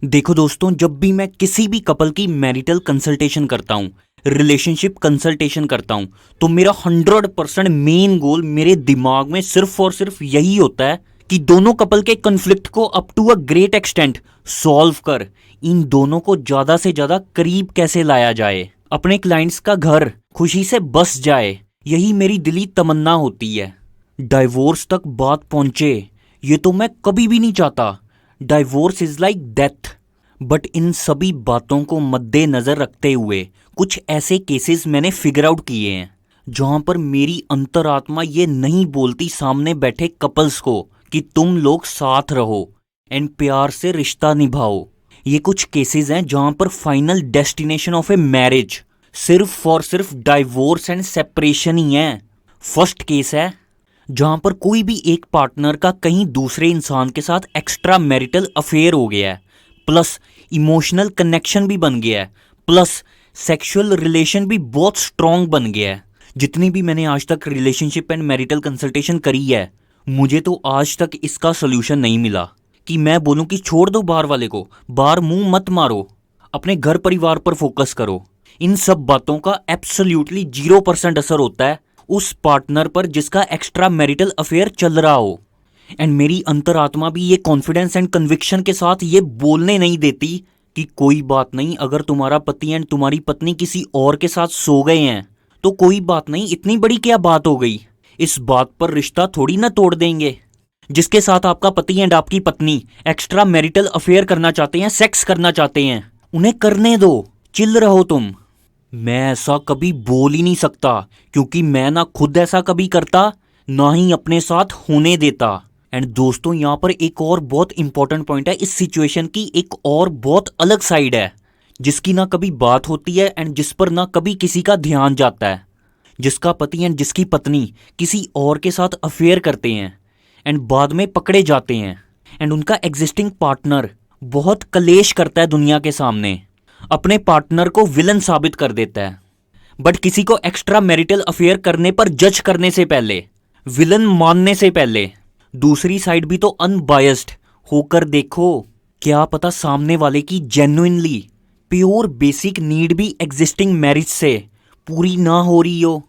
देखो दोस्तों, जब भी मैं किसी भी कपल की मैरिटल कंसल्टेशन करता हूँ, रिलेशनशिप कंसल्टेशन करता हूँ, तो मेरा 100% मेन गोल मेरे दिमाग में सिर्फ और सिर्फ यही होता है कि दोनों कपल के कन्फ्लिक्ट को up to a great extent solve कर इन दोनों को ज़्यादा से ज़्यादा करीब कैसे लाया जाए, अपने क्लाइंट्स का घर खुशी से बस जाए। यही मेरी दिली तमन्ना होती है। डाइवोर्स तक बात पहुंचे ये तो मैं कभी भी नहीं चाहता। Divorce is like death. But in सभी बातों को मद्देनजर रखते हुए कुछ ऐसे केसेस मैंने फिगर आउट किए हैं जहां पर मेरी अंतरात्मा ये नहीं बोलती सामने बैठे कपल्स को कि तुम लोग साथ रहो एंड प्यार से रिश्ता निभाओ। ये कुछ केसेस हैं जहां पर final destination of a marriage सिर्फ और सिर्फ डाइवोर्स एंड सेपरेशन ही है। फर्स्ट केस है जहां पर कोई भी एक पार्टनर का कहीं दूसरे इंसान के साथ एक्स्ट्रा मैरिटल अफेयर हो गया है, प्लस इमोशनल कनेक्शन भी बन गया है, प्लस सेक्सुअल रिलेशन भी बहुत स्ट्रॉन्ग बन गया है। जितनी भी मैंने आज तक रिलेशनशिप एंड मैरिटल कंसल्टेशन करी है, मुझे तो आज तक इसका सोल्यूशन नहीं मिला कि मैं बोलूं कि छोड़ दो बाहर वाले को, बाहर मुंह मत मारो, अपने घर परिवार पर फोकस करो। इन सब बातों का एब्सोल्युटली 0% असर होता है उस पार्टनर पर जिसका एक्स्ट्रा मैरिटल अफेयर चल रहा हो। एंड मेरी अंतरात्मा भी ये कॉन्फिडेंस एंड कन्विक्शन के साथ ये बोलने नहीं देती कि कोई बात नहीं, अगर तुम्हारा पति एंड तुम्हारी पत्नी किसी और के साथ सो गए हैं तो कोई बात नहीं, इतनी बड़ी क्या बात हो गई, इस बात पर रिश्ता थोड़ी ना तोड़ देंगे। जिसके साथ आपका पति एंड आपकी पत्नी एक्स्ट्रा मैरिटल अफेयर करना चाहते हैं, सेक्स करना चाहते हैं, उन्हें करने दो, चिल रहो तुम। मैं ऐसा कभी बोल ही नहीं सकता क्योंकि मैं ना खुद ऐसा कभी करता, ना ही अपने साथ होने देता। एंड दोस्तों, यहाँ पर एक और बहुत इंपॉर्टेंट पॉइंट है। इस सिचुएशन की एक और बहुत अलग साइड है जिसकी ना कभी बात होती है एंड जिस पर ना कभी किसी का ध्यान जाता है। जिसका पति एंड जिसकी पत्नी किसी और के साथ अफेयर करते हैं एंड बाद में पकड़े जाते हैं एंड उनका एग्जिस्टिंग पार्टनर बहुत कलेश करता है दुनिया के सामने, अपने पार्टनर को विलन साबित कर देता है। बट किसी को एक्स्ट्रा मैरिटल अफेयर करने पर जज करने से पहले, विलन मानने से पहले दूसरी साइड भी तो अनबायस्ड होकर देखो। क्या पता सामने वाले की जेन्युइनली प्योर बेसिक नीड भी एग्जिस्टिंग मैरिज से पूरी ना हो रही हो।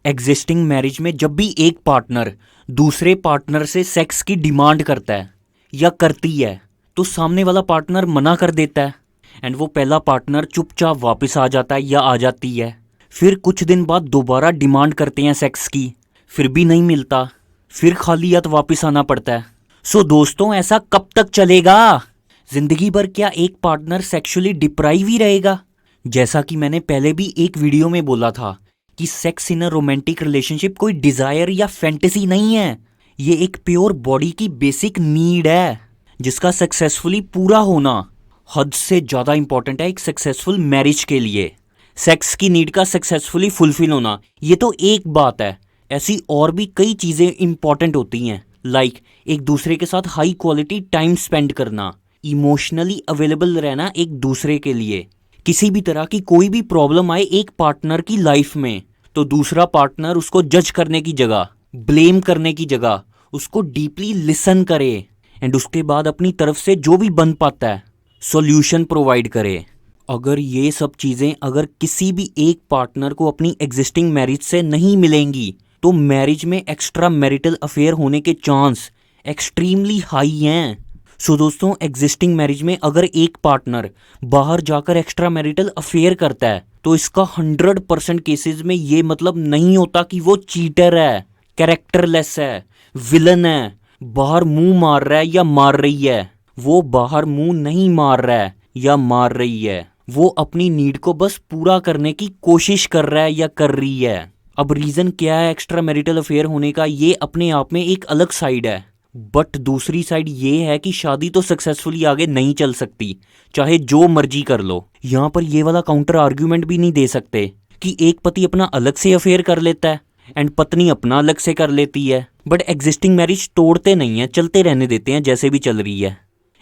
एग्जिस्टिंग मैरिज में जब भी एक पार्टनर दूसरे पार्टनर से सेक्स की डिमांड करता है या करती है तो सामने वाला पार्टनर मना कर देता है एंड वो पहला पार्टनर चुपचाप वापस आ जाता है या आ जाती है। फिर कुछ दिन बाद दोबारा डिमांड करते हैं सेक्स की, फिर भी नहीं मिलता, फिर खाली हाथ वापस आना पड़ता है। सो दोस्तों, ऐसा कब तक चलेगा? जिंदगी भर क्या एक पार्टनर सेक्सुअली डिप्राइव ही रहेगा? जैसा कि मैंने पहले भी एक वीडियो में बोला था कि sex in a romantic relationship कोई डिजायर या फैंटेसी नहीं है, ये एक प्योर बॉडी की बेसिक नीड है जिसका सक्सेसफुली पूरा होना हद से ज़्यादा इंपॉर्टेंट है एक सक्सेसफुल मैरिज के लिए। सेक्स की नीड का सक्सेसफुली फुलफिल होना ये तो एक बात है, ऐसी और भी कई चीज़ें इंपॉर्टेंट होती हैं, लाइक एक दूसरे के साथ हाई क्वालिटी टाइम स्पेंड करना, इमोशनली अवेलेबल रहना एक दूसरे के लिए। किसी भी तरह की कोई भी प्रॉब्लम आए एक पार्टनर की लाइफ में तो दूसरा पार्टनर उसको जज करने की जगह, ब्लेम करने की जगह उसको डीपली लिसन करे एंड उसके बाद अपनी तरफ से जो भी बन पाता है सॉल्यूशन प्रोवाइड करे। अगर ये सब चीज़ें अगर किसी भी एक पार्टनर को अपनी एग्जिस्टिंग मैरिज से नहीं मिलेंगी तो मैरिज में एक्स्ट्रा मैरिटल अफेयर होने के चांस एक्सट्रीमली हाई हैं। सो दोस्तों, एग्जिस्टिंग मैरिज में अगर एक पार्टनर बाहर जाकर एक्स्ट्रा मैरिटल अफेयर करता है तो इसका 100% केसेस में ये मतलब नहीं होता कि वो चीटर है, कैरेक्टरलेस है, विलन है, बाहर मुंह मार रहा है या मार रही है। वो बाहर मुंह नहीं मार रहा है या मार रही है, वो अपनी नीड को बस पूरा करने की कोशिश कर रहा है या कर रही है। अब रीज़न क्या है एक्स्ट्रा मैरिटल अफेयर होने का, ये अपने आप में एक अलग साइड है। बट दूसरी साइड ये है कि शादी तो सक्सेसफुली आगे नहीं चल सकती चाहे जो मर्जी कर लो। यहाँ पर ये वाला काउंटर आर्ग्यूमेंट भी नहीं दे सकते कि एक पति अपना अलग से अफेयर कर लेता है एंड पत्नी अपना अलग से कर लेती है, बट एग्जिस्टिंग मैरिज तोड़ते नहीं हैं, चलते रहने देते हैं जैसे भी चल रही है।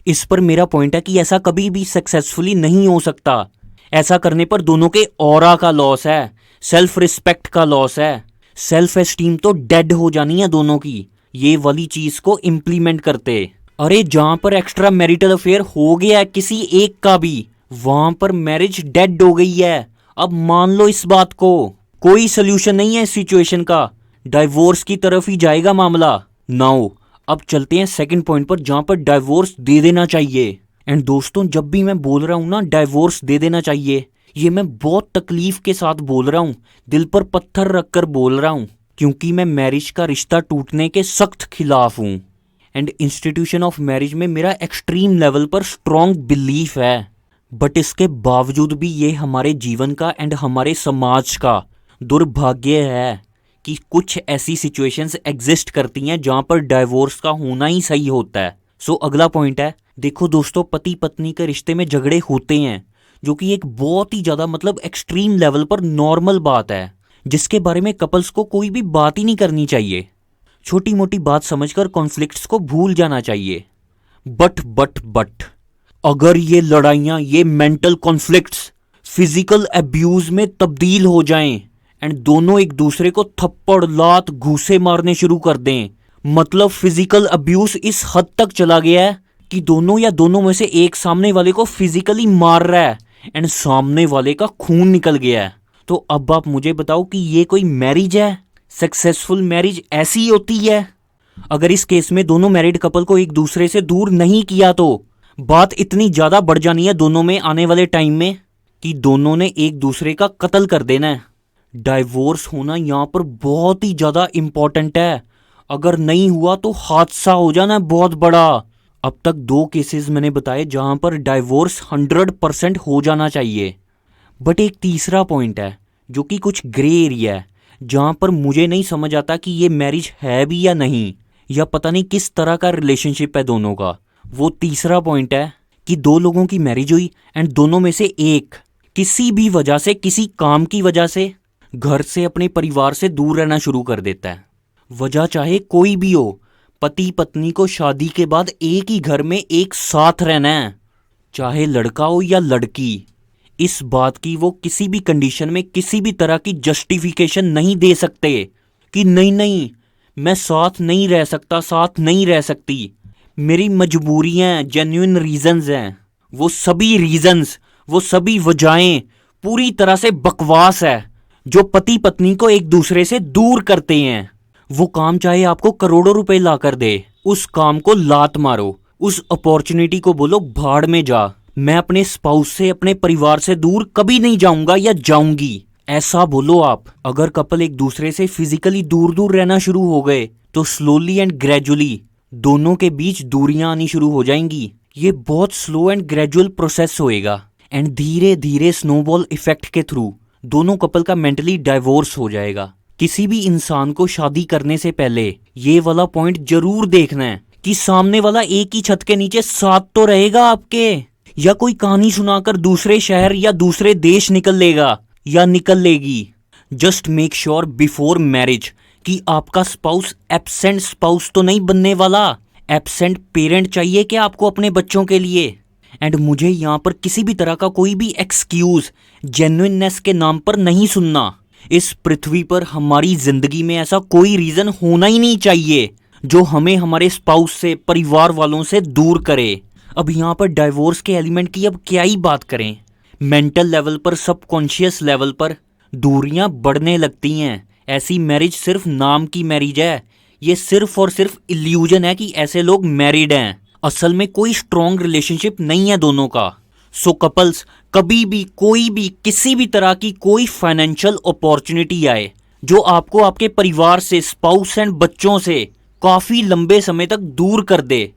इस पर मेरा पॉइंट है कि ऐसा कभी भी सक्सेसफुली नहीं हो सकता। ऐसा करने पर दोनों के ऑरा का लॉस है, सेल्फ रिस्पेक्ट का लॉस है, सेल्फ एस्टीम तो डेड हो जानी है दोनों की ये वाली चीज को इम्प्लीमेंट करते। अरे जहां पर एक्स्ट्रा मैरिटल अफेयर हो गया है किसी एक का भी, वहां पर मैरिज डेड हो गई है। अब मान लो इस बात को, कोई सोल्यूशन नहीं है इस सिचुएशन का, डाइवोर्स की तरफ ही जाएगा मामला। नाउ अब चलते हैं सेकंड पॉइंट पर, जहां पर डाइवोर्स दे देना चाहिए। एंड दोस्तों, जब भी मैं बोल रहा हूं ना डाइवोर्स दे देना चाहिए, ये मैं बहुत तकलीफ के साथ बोल रहा हूं, दिल पर पत्थर रखकर बोल रहा हूं, क्योंकि मैं मैरिज का रिश्ता टूटने के सख्त खिलाफ हूं। एंड इंस्टीट्यूशन ऑफ मैरिज में मेरा एक्सट्रीम लेवल पर स्ट्रॉन्ग बिलीफ है। बट इसके बावजूद भी ये हमारे जीवन का एंड हमारे समाज का दुर्भाग्य है कि कुछ ऐसी सिचुएशंस एग्जिस्ट करती हैं जहां पर डाइवोर्स का होना ही सही होता है। सो अगला पॉइंट है, देखो दोस्तों, पति पत्नी के रिश्ते में झगड़े होते हैं, जो कि एक बहुत ही ज़्यादा मतलब एक्सट्रीम लेवल पर नॉर्मल बात है, जिसके बारे में कपल्स को कोई भी बात ही नहीं करनी चाहिए। छोटी मोटी बात समझकर कॉन्फ्लिक्ट्स को भूल जाना चाहिए। बट अगर ये लड़ाइयाँ, ये मेंटल कॉन्फ्लिक्ट्स फिजिकल अब्यूज में तब्दील हो जाएं एंड दोनों एक दूसरे को थप्पड़ लात घूंसे मारने शुरू कर दें, मतलब फिजिकल अब्यूज इस हद तक चला गया है कि दोनों या दोनों में से एक सामने वाले को फिजिकली मार रहा है एंड सामने वाले का खून निकल गया है, तो अब आप मुझे बताओ कि ये कोई मैरिज है? सक्सेसफुल मैरिज ऐसी ही होती है? अगर इस केस में दोनों मैरिड कपल को एक दूसरे से दूर नहीं किया तो बात इतनी ज्यादा बढ़ जानी है दोनों में आने वाले टाइम में कि दोनों ने एक दूसरे का कत्ल कर देना है। डाइवोर्स होना यहाँ पर बहुत ही ज्यादा इंपॉर्टेंट है, अगर नहीं हुआ तो हादसा हो जाना है बहुत बड़ा। अब तक 2 केसेस मैंने बताए जहां पर डाइवोर्स 100% हो जाना चाहिए। बट एक तीसरा पॉइंट है जो कि कुछ ग्रे एरिया है, जहां पर मुझे नहीं समझ आता कि ये मैरिज है भी या नहीं, या पता नहीं किस तरह का रिलेशनशिप है दोनों का। वो तीसरा पॉइंट है कि 2 लोगों की मैरिज हुई एंड दोनों में से एक किसी भी वजह से, किसी काम की वजह से घर से, अपने परिवार से दूर रहना शुरू कर देता है। वजह चाहे कोई भी हो, पति पत्नी को शादी के बाद एक ही घर में एक साथ रहना है, चाहे लड़का हो या लड़की। इस बात की वो किसी भी कंडीशन में किसी भी तरह की जस्टिफिकेशन नहीं दे सकते कि नहीं मैं साथ नहीं रह सकता, साथ नहीं रह सकती, मेरी मजबूरियां, जेन्युइन रीजंस हैं। वो सभी रीजंस, वो सभी वजहें पूरी तरह से बकवास है जो पति पत्नी को एक दूसरे से दूर करते हैं। वो काम चाहे आपको करोड़ों रुपए ला कर दे, उस काम को लात मारो, उस अपॉर्चुनिटी को बोलो भाड़ में जा, मैं अपने स्पाउस से, अपने परिवार से दूर कभी नहीं जाऊंगा या जाऊंगी, ऐसा बोलो आप। अगर कपल एक दूसरे से फिजिकली दूर दूर रहना शुरू हो गए तो स्लोली एंड ग्रेजुअली दोनों के बीच दूरियां आनी शुरू हो जाएंगी। ये बहुत स्लो एंड ग्रेजुअल प्रोसेस होएगा एंड धीरे धीरे स्नोबॉल इफेक्ट के थ्रू दोनों कपल का मेंटली डाइवोर्स हो जाएगा। किसी भी इंसान को शादी करने से पहले ये वाला पॉइंट जरूर देखना है कि सामने वाला एक ही छत के नीचे साथ तो रहेगा आपके, या कोई कहानी सुनाकर दूसरे शहर या दूसरे देश निकल लेगा या निकल लेगी। Just make sure before marriage कि आपका स्पाउस एब्सेंट स्पाउस तो नहीं बनने वाला। एब्सेंट पेरेंट चाहिए क्या आपको अपने बच्चों के लिए? एंड मुझे यहाँ पर किसी भी तरह का कोई भी एक्सक्यूज जेन्युइननेस के नाम पर नहीं सुनना। इस पृथ्वी पर हमारी जिंदगी में ऐसा कोई रीजन होना ही नहीं चाहिए जो हमें हमारे स्पाउस से, परिवार वालों से दूर करे। अब यहाँ पर डाइवोर्स के एलिमेंट की अब क्या ही बात करें, मेंटल लेवल पर, सबकॉन्शियस लेवल पर दूरियां बढ़ने लगती हैं। ऐसी मैरिज सिर्फ नाम की मैरिज है, ये सिर्फ और सिर्फ इल्यूजन है कि ऐसे लोग मैरिड हैं, असल में कोई स्ट्रॉन्ग रिलेशनशिप नहीं है दोनों का। सो कपल्स, कभी भी कोई भी किसी भी तरह की कोई फाइनेंशियल अपॉर्चुनिटी आए जो आपको आपके परिवार से, स्पाउस एंड बच्चों से काफी लंबे समय तक दूर कर दे,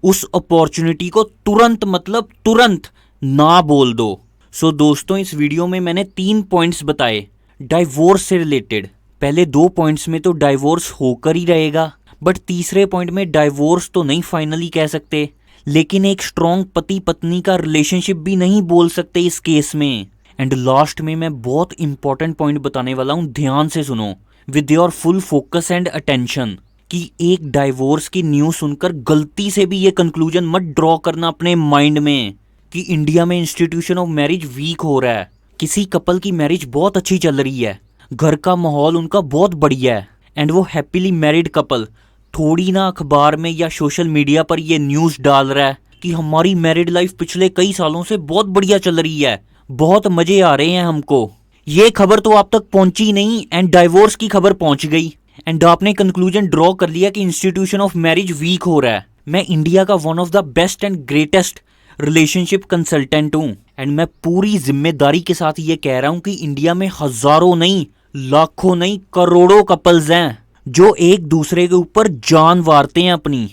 उस अपॉर्चुनिटी को तुरंत, मतलब तुरंत ना बोल दो। सो दोस्तों, इस वीडियो में मैंने 3 पॉइंट्स बताए डाइवोर्स से रिलेटेड। पहले 2 पॉइंट्स में तो डाइवोर्स होकर ही रहेगा, बट तीसरे पॉइंट में डाइवोर्स तो नहीं फाइनली कह सकते, लेकिन एक स्ट्रॉन्ग पति पत्नी का रिलेशनशिप भी नहीं बोल सकते इस केस में। एंड लास्ट में मैं बहुत इंपॉर्टेंट पॉइंट बताने वाला हूँ, ध्यान से सुनो with your full focus and attention, कि एक डाइवोर्स की न्यूज़ सुनकर गलती से भी ये कंक्लूजन मत ड्रॉ करना अपने माइंड में कि इंडिया में इंस्टीट्यूशन ऑफ मैरिज वीक हो रहा है। किसी कपल की मैरिज बहुत अच्छी चल रही है, घर का माहौल उनका बहुत बढ़िया है एंड वो हैप्पीली मैरिड कपल थोड़ी ना अखबार में या सोशल मीडिया पर ये न्यूज़ डाल रहा है कि हमारी मैरिड लाइफ पिछले कई सालों से बहुत बढ़िया चल रही है, बहुत मजे आ रहे हैं हमको। ये खबर तो आप तक पहुंची नहीं एंड डाइवोर्स की खबर पहुंच गई एंड आपने कंक्लूजन ड्रॉ कर लिया कि इंस्टीट्यूशन ऑफ मैरिज वीक हो रहा है। मैं इंडिया का one of the best and greatest relationship consultant हूँ एंड मैं पूरी जिम्मेदारी के साथ ये कह रहा हूँ कि इंडिया में हजारों नहीं, लाखों नहीं, करोड़ों कपल्स हैं जो एक दूसरे के ऊपर जान वारते हैं अपनी,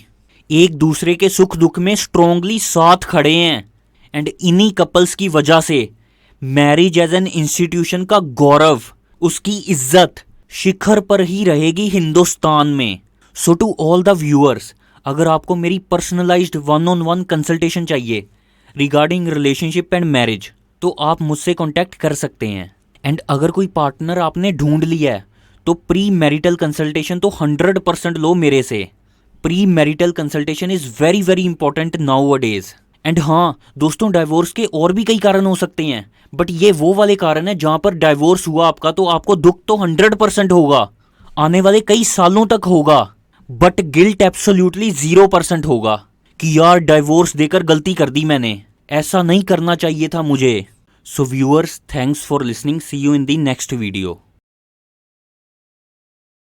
एक दूसरे के सुख दुख में स्ट्रोंगली साथ खड़े हैं एंड इन्हीं कपल्स की वजह से मैरिज एज एन इंस्टीट्यूशन का गौरव, उसकी इज्जत शिखर पर ही रहेगी हिंदुस्तान में। सो टू ऑल द व्यूअर्स, अगर आपको मेरी पर्सनलाइज्ड 1-on-1 कंसल्टेशन चाहिए रिगार्डिंग रिलेशनशिप एंड मैरिज तो आप मुझसे कांटेक्ट कर सकते हैं। एंड अगर कोई पार्टनर आपने ढूंढ लिया है तो प्री मैरिटल कंसल्टेशन तो 100% लो मेरे से। Pre marital consultation is very very important now days. And हाँ दोस्तों, डाइवोर्स के और भी कई कारण हो सकते हैं, बट ये वो वाले कारण है जहाँ पर डाइवोर्स हुआ आपका तो आपको दुख तो 100% होगा, आने वाले कई सालों तक होगा, बट गिल्ट एब्सोल्युटली 0% होगा कि यार डाइवोर्स देकर गलती कर दी मैंने, ऐसा नहीं करना चाहिए था मुझे। So viewers, thanks for listening, see you in the next video.